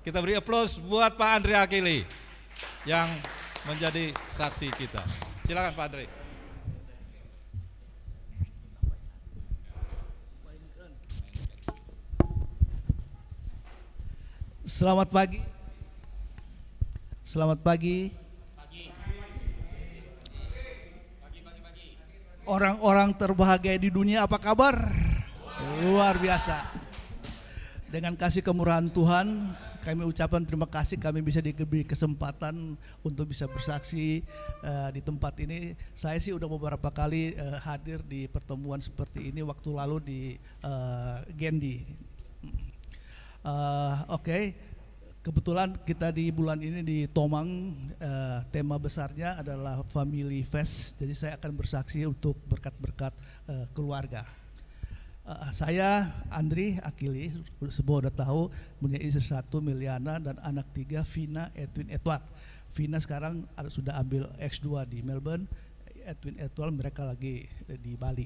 Kita beri aplaus buat Pak Andre Akili yang menjadi saksi kita. Silakan Pak Andre. Selamat pagi. Selamat pagi. Orang-orang terbahagia di dunia, apa kabar? Luar biasa. Dengan kasih kemurahan Tuhan, kami ucapkan terima kasih kami bisa diberi kesempatan untuk bisa bersaksi di tempat ini. Saya sih udah beberapa kali hadir di pertemuan seperti ini waktu lalu di Gendi. Kebetulan kita di bulan ini di Tomang, tema besarnya adalah Family Fest. Jadi saya akan bersaksi untuk berkat-berkat keluarga. Saya Andri Akili, semua udah tahu, punya istri 1 Miliana dan anak 3 Vina, Edwin, Edward. Vina sekarang sudah ambil X2 di Melbourne, Edwin, Edward mereka lagi di Bali.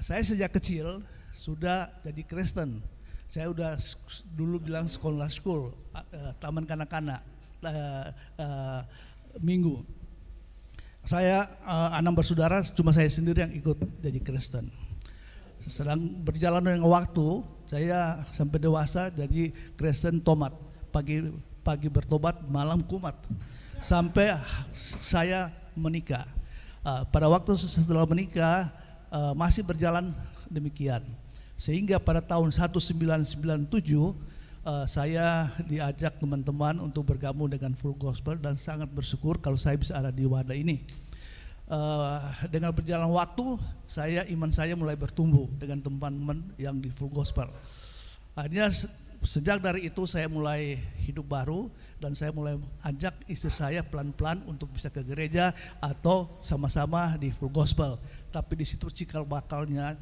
Saya sejak kecil sudah jadi Kristen. Saya udah dulu bilang sekolah school, taman kanak-kanak, minggu. Saya 6 bersaudara, cuma saya sendiri yang ikut jadi Kristen. Sedang berjalan dengan waktu, saya sampai dewasa jadi Kristen tomat. Pagi bertobat, malam kumat. Sampai saya menikah. Pada waktu setelah menikah, masih berjalan demikian. Sehingga pada tahun 1997 saya diajak teman-teman untuk bergabung dengan Full Gospel dan sangat bersyukur kalau saya bisa ada di wadah ini. Dengan berjalan waktu, iman saya mulai bertumbuh dengan teman-teman yang di Full Gospel. Akhirnya sejak dari itu saya mulai hidup baru dan saya mulai ajak istri saya pelan-pelan untuk bisa ke gereja atau sama-sama di Full Gospel. Tapi di situ cikal bakalnya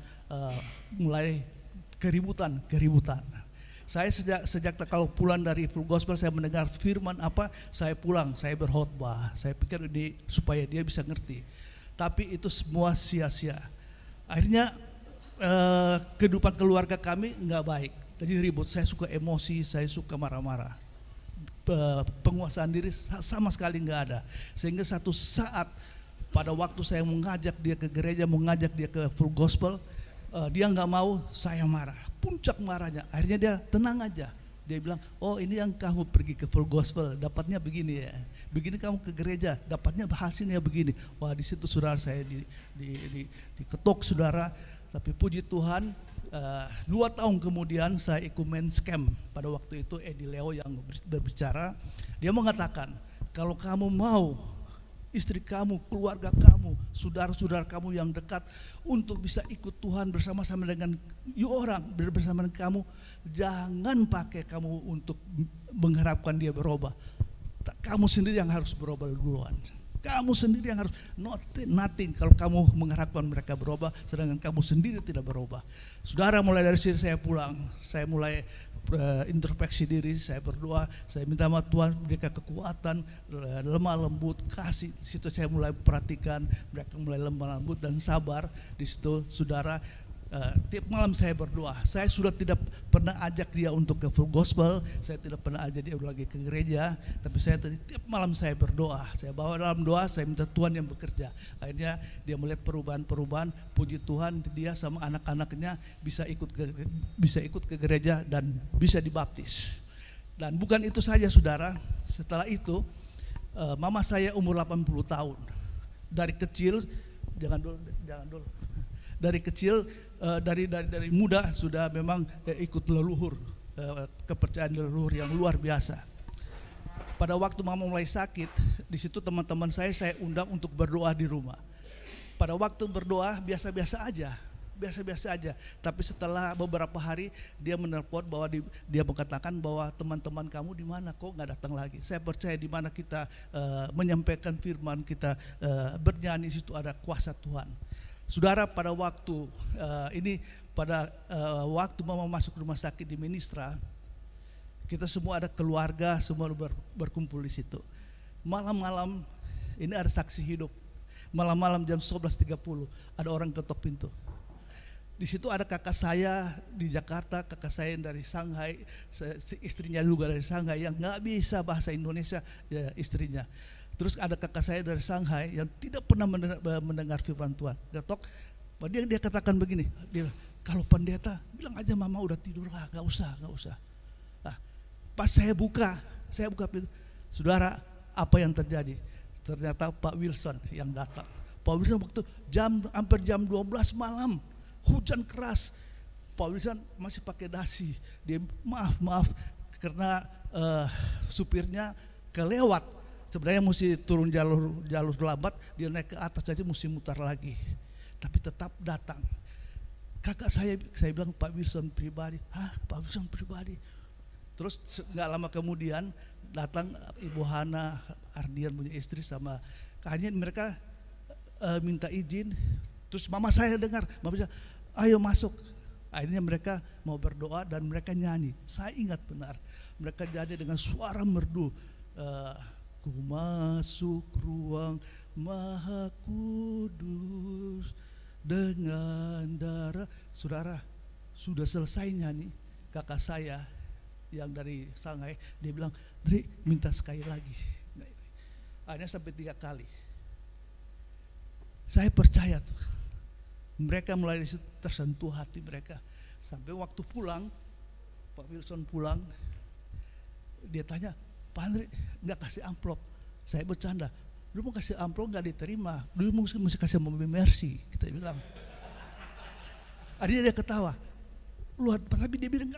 mulai keributan. Saya sejak kalau pulang dari Full Gospel saya mendengar firman apa, saya pulang, saya berkhotbah. Saya pikir ini supaya dia bisa ngerti. Tapi itu semua sia-sia. Akhirnya kehidupan keluarga kami nggak baik. Jadi ribut, saya suka emosi, saya suka marah-marah. Penguasaan diri sama sekali nggak ada. Sehingga satu saat pada waktu saya mengajak dia ke gereja, mengajak dia ke Full Gospel, dia nggak mau, saya marah. Puncak marahnya, akhirnya dia tenang aja. Dia bilang, oh ini yang kamu pergi ke Full Gospel, dapatnya begini ya. Begini kamu ke gereja, dapatnya hasilnya begini. Wah di situ saudara saya diketok saudara. Tapi puji Tuhan, 2 tahun kemudian saya ikut men's camp. Pada waktu itu Eddie Leo yang berbicara. Dia mengatakan, kalau kamu mau istri kamu, keluarga kamu, saudara-saudara kamu yang dekat untuk bisa ikut Tuhan bersama-sama dengan orang bersama dengan kamu, jangan pakai kamu untuk mengharapkan dia berubah. Kamu sendiri yang harus berubah duluan. Kamu sendiri yang harus nothing kalau kamu mengharapkan mereka berubah sedangkan kamu sendiri tidak berubah. Saudara, mulai dari sini saya pulang, saya mulai introspeksi diri, saya berdoa, saya minta sama Tuhan berikan kekuatan, lemah lembut, kasih. Di situ saya mulai perhatikan mereka mulai lemah lembut dan sabar. Di situ saudara, tiap malam saya berdoa. Saya sudah tidak pernah ajak dia untuk ke Full Gospel, saya tidak pernah ajak dia lagi ke gereja, tapi saya tiap malam saya berdoa. Saya bawa dalam doa, saya minta Tuhan yang bekerja. Akhirnya dia melihat perubahan-perubahan. Puji Tuhan, dia sama anak-anaknya bisa ikut ke gereja dan bisa dibaptis. Dan bukan itu saja saudara, setelah itu mama saya umur 80 tahun. Dari kecil, jangan dulu. Dari kecil, dari muda sudah memang ikut leluhur, kepercayaan leluhur yang luar biasa. Pada waktu mama mulai sakit, di situ teman-teman saya undang untuk berdoa di rumah. Pada waktu berdoa biasa-biasa aja. Tapi setelah beberapa hari dia menelpon bahwa dia mengatakan bahwa teman-teman kamu di mana, kok nggak datang lagi. Saya percaya di mana kita menyampaikan firman, kita bernyanyi, situ ada kuasa Tuhan. Saudara, pada waktu waktu mama masuk rumah sakit di Ministra, kita semua ada keluarga, semua berkumpul di situ. Malam-malam ini ada saksi hidup. Malam-malam jam 11.30 ada orang ketok pintu. Di situ ada kakak saya di Jakarta, kakak saya yang dari Shanghai, istrinya juga dari Shanghai yang nggak bisa bahasa Indonesia, ya, istrinya. Terus ada kakak saya dari Shanghai yang tidak pernah mendengar firman Tuhan. Dia katakan begini, dia, kalau pendeta bilang aja mama udah tidur lah, nggak usah. Nah, pas saya buka pintu, saudara, apa yang terjadi? Ternyata Pak Wilson yang datang. Pak Wilson waktu hampir jam 12 malam, hujan keras. Pak Wilson masih pakai dasi. Dia maaf karena supirnya kelewat. Sebenarnya mesti turun jalur lambat, dia naik ke atas aja mesti mutar lagi. Tapi tetap datang. Kakak saya bilang Pak Wilson pribadi. Pak Wilson pribadi. Terus nggak lama kemudian datang Ibu Hana Ardian punya istri sama akhirnya mereka minta izin. Terus mama saya dengar, mama bilang, ayo masuk. Akhirnya mereka mau berdoa dan mereka nyanyi. Saya ingat benar, mereka nyanyi dengan suara merdu. Ku masuk ruang Maha Kudus dengan darah. Saudara, sudah selesai nyanyi, kakak saya yang dari Shanghai, dia bilang, Dri minta sekali lagi. Akhirnya sampai 3 kali. Saya percaya tuh, mereka mulai dari situ tersentuh hati mereka. Sampai waktu pulang, Pak Wilson pulang, dia tanya, Pak Andre nggak kasih amplop? Saya bercanda, lu mau kasih amplop nggak diterima, lu mesti kasih mobil Mercy, kita bilang. Akhirnya dia ketawa, luar, tapi dia bilang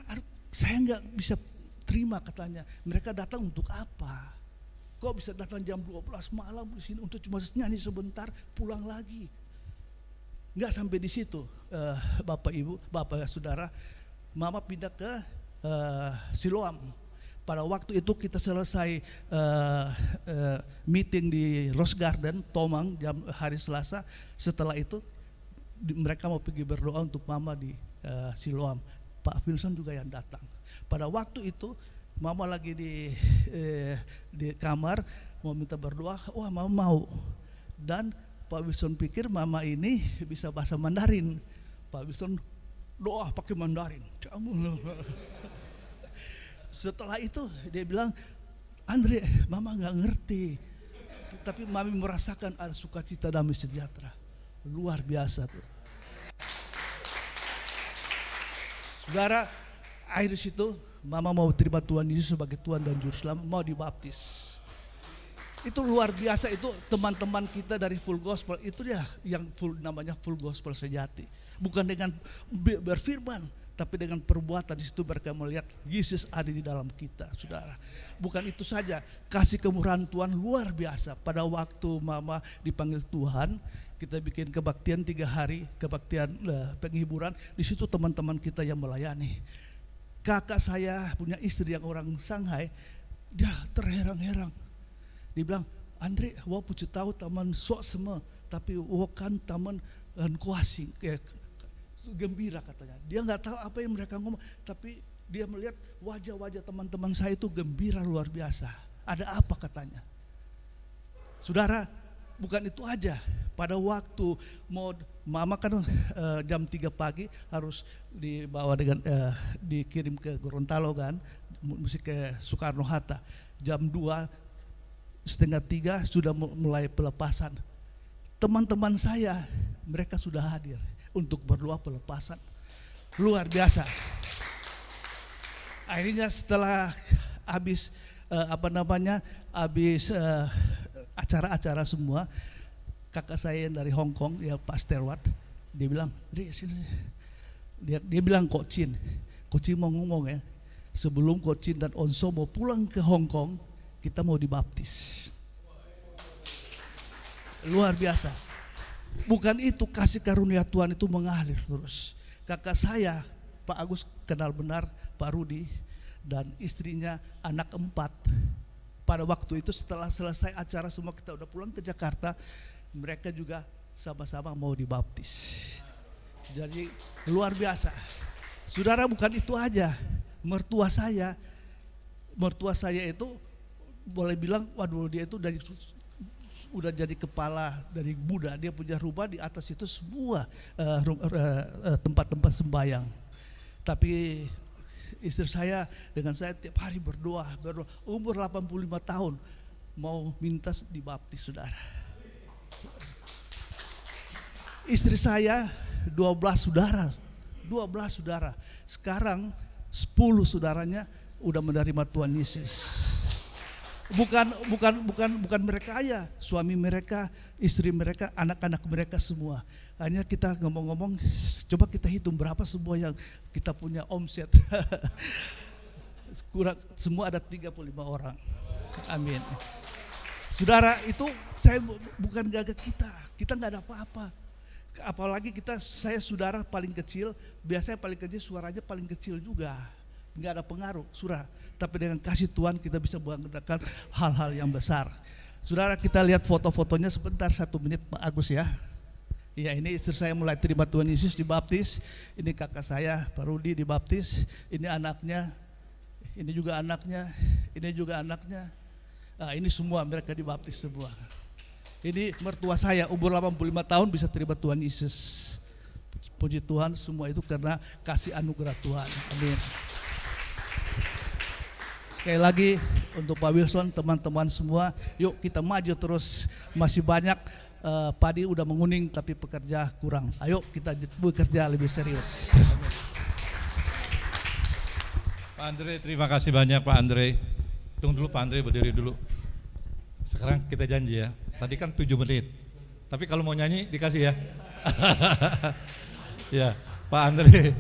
saya nggak bisa terima katanya. Mereka datang untuk apa? Kok bisa datang jam 12 malam di sini untuk cuma nyanyi sebentar, pulang lagi? Nggak sampai di situ, Bapak Ibu, Bapak Saudara, Mama pindah ke Siloam. Pada waktu itu kita selesai meeting di Rose Garden, Tomang, hari Selasa. Setelah itu mereka mau pergi berdoa untuk Mama di Siloam. Pak Wilson juga yang datang. Pada waktu itu Mama lagi di kamar mau minta berdoa. Wah, Mama mau. Dan Pak Wilson pikir Mama ini bisa bahasa Mandarin. Pak Wilson doa pakai Mandarin. Setelah itu dia bilang, Andre, Mama nggak ngerti, tapi Mami merasakan ada sukacita damai sejahtera. Luar biasa tuh. Saudara, akhir situ Mama mau terima Tuhan Yesus sebagai Tuhan dan Juru Selamat, mau dibaptis. Itu luar biasa. Itu teman-teman kita dari Full Gospel, itu dia yang namanya Full Gospel sejati. Bukan dengan berfirman, tapi dengan perbuatan. Di situ mereka melihat Yesus ada di dalam kita, saudara. Bukan itu saja, kasih kemurahan Tuhan luar biasa. Pada waktu Mama dipanggil Tuhan, kita bikin kebaktian 3 hari, kebaktian penghiburan. Di situ teman-teman kita yang melayani. Kakak saya punya istri yang orang Shanghai, dia terherang-herang. Dia bilang, Andre, wah puji tahu taman sok semua, tapi wakan taman kuasing, gembira katanya. Dia nggak tahu apa yang mereka ngomong, tapi dia melihat wajah-wajah teman-teman saya itu gembira luar biasa. Ada apa katanya? Saudara, bukan itu aja. Pada waktu mau Mama kan jam 3 pagi harus dibawa dengan dikirim ke Gorontalo kan, mesti ke Soekarno Hatta. Jam 2:30 sudah mulai pelepasan. Teman-teman saya mereka sudah hadir untuk berdoa pelepasan. Luar biasa. Akhirnya setelah habis acara-acara semua, kakak saya yang dari Hong Kong, ya Pak Sterwat, dia bilang, dia bilang Coach Chin mau ngomong ya, sebelum Coach Chin dan Onso mau pulang ke Hong Kong, kita mau dibaptis. Luar biasa. Bukan itu, kasih karunia Tuhan itu mengalir terus. Kakak saya, Pak Agus kenal benar Pak Rudi dan istrinya, anak 4. Pada waktu itu setelah selesai acara semua kita udah pulang ke Jakarta, mereka juga sama-sama mau dibaptis. Jadi luar biasa. Saudara, bukan itu aja. Mertua saya itu boleh bilang, waduh, dia itu dari udah jadi kepala dari muda, dia punya rumah di atas itu semua tempat-tempat sembahyang. Tapi istri saya dengan saya tiap hari berdoa, umur 85 tahun mau minta dibaptis, saudara. Istri saya 12 saudara. Sekarang 10 saudaranya udah menerima Tuhan Yesus. Bukan mereka kaya, suami mereka, istri mereka, anak-anak mereka semua. Hanya kita ngomong-ngomong, coba kita hitung berapa semua yang kita punya omset. Kurang, semua ada 35 orang. Amin. Saudara, itu saya bukan gagah kita nggak ada apa-apa. Apalagi saya saudara paling kecil, biasanya paling kecil suaranya paling kecil juga, nggak ada pengaruh, saudara. Tapi dengan kasih Tuhan kita bisa mengadakan hal-hal yang besar. Saudara, kita lihat foto-fotonya sebentar, 1 menit Pak Agus ya. Ya, ini istri saya mulai terima Tuhan Yesus, dibaptis. Ini kakak saya Pak Rudi dibaptis. Ini anaknya, ini juga anaknya, ini juga anaknya. Nah, ini semua mereka dibaptis semua. Ini mertua saya umur 85 tahun bisa terima Tuhan Yesus. Puji Tuhan, semua itu karena kasih anugerah Tuhan. Amin. Sekali lagi untuk Pak Wilson, teman-teman semua, yuk kita maju terus. Masih banyak padi udah menguning tapi pekerja kurang. Ayo kita bekerja lebih serius. Yes. Pak Andre, terima kasih banyak Pak Andre. Tunggu dulu Pak Andre, berdiri dulu. Sekarang kita janji ya. Tadi kan 7 menit. Tapi kalau mau nyanyi dikasih ya. Ya, Pak Andre.